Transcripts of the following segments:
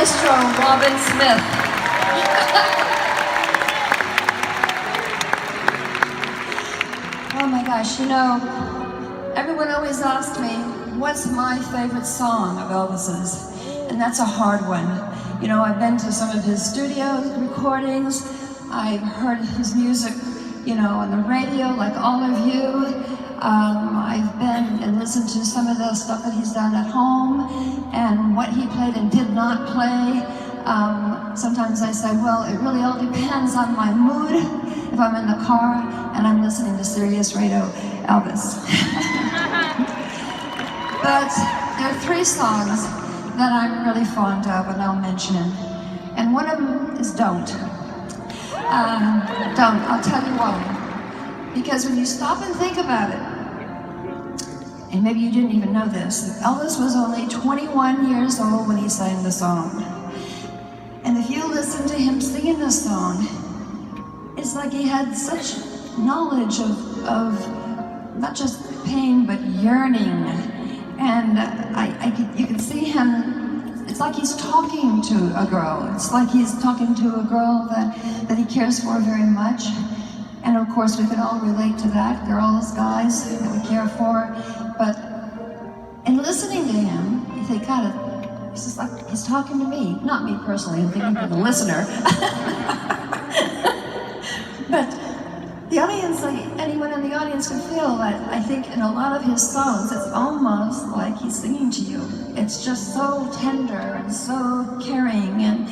Maestro Robin Smith. Oh my gosh, you know, everyone always asks me, what's my favorite song of Elvis's? And that's a hard one. You know, I've been to some of his studio recordings. I've heard his music, you know, on the radio, like all of you. I've been and listened to some of the stuff that he's done at home and what he played and did not play. Sometimes I say, well, it really all depends on my mood. If I'm in the car and I'm listening to Sirius Radio Elvis. But there are 3 songs that I'm really fond of and I'll mention. And one of them is Don't. Don't, I'll tell you why. Because when you stop and think about it, and maybe you didn't even know this, Elvis was only 21 years old when he sang the song. And if you listen to him singing the song, it's like he had such knowledge of not just pain, but yearning. And you can see him, it's like he's talking to a girl. It's like he's talking to a girl that he cares for very much. And of course, we can all relate to that, girls, guys, that we care for. But in listening to him, you think, God, it's just like he's talking to me. Not me personally, I'm thinking for the listener. But the audience, like anyone in the audience can feel that. I think in a lot of his songs, it's almost like he's singing to you. It's just so tender and so caring and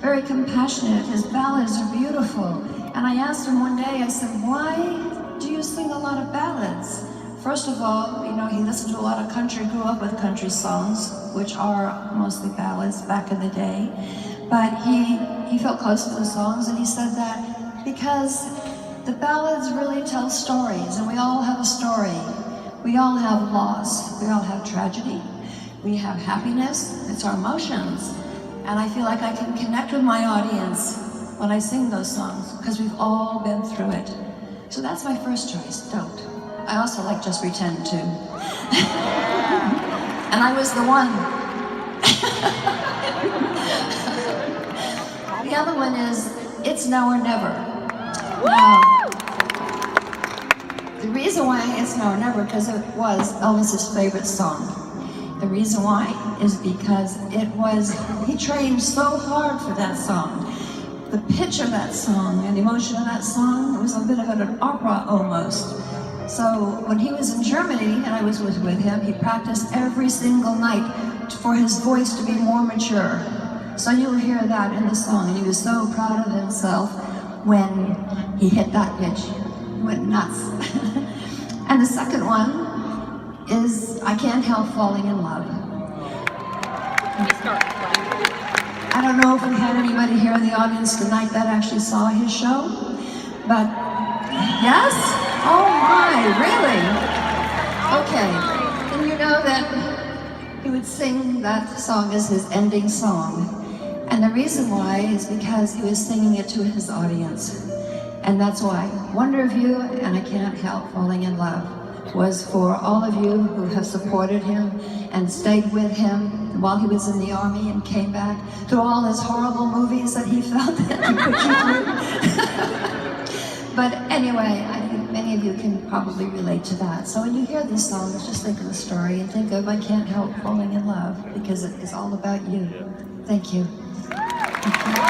very compassionate. His ballads are beautiful. And I asked him one day, I said, why do you sing a lot of ballads? First of all, you know, he listened to a lot of country, grew up with country songs, which are mostly ballads back in the day. But he felt close to the songs, and he said that because the ballads really tell stories, and we all have a story. We all have loss, we all have tragedy, we have happiness, it's our emotions. And I feel like I can connect with my audience when I sing those songs, because we've all been through it. So that's my first choice, Don't. I also like Just Pretend too. And I was the one. The other one is It's Now or Never. Now, the reason why it's Now or Never, because it was Elvis's favorite song. The reason why is because he trained so hard for that song. The pitch of that song and the emotion of that song, it was a bit of an opera almost. So when he was in Germany and I was with him, he practiced every single night for his voice to be more mature. So you'll hear that in the song, and he was so proud of himself when he hit that pitch. He went nuts. And the second one is I Can't Help Falling in Love. I don't know if we had anybody here in the audience tonight that actually saw his show, but yes? Oh my, really? Okay, and you know that he would sing that song as his ending song. And the reason why is because he was singing it to his audience. And that's why Wonder of You and I Can't Help Falling in Love was for all of you who have supported him and stayed with him while he was in the army and came back, through all his horrible movies that he felt that he put you through. But anyway, I think many of you can probably relate to that. So when you hear these songs, just think of the story and think of I Can't Help Falling in Love, because it is all about you. Thank you. Thank you.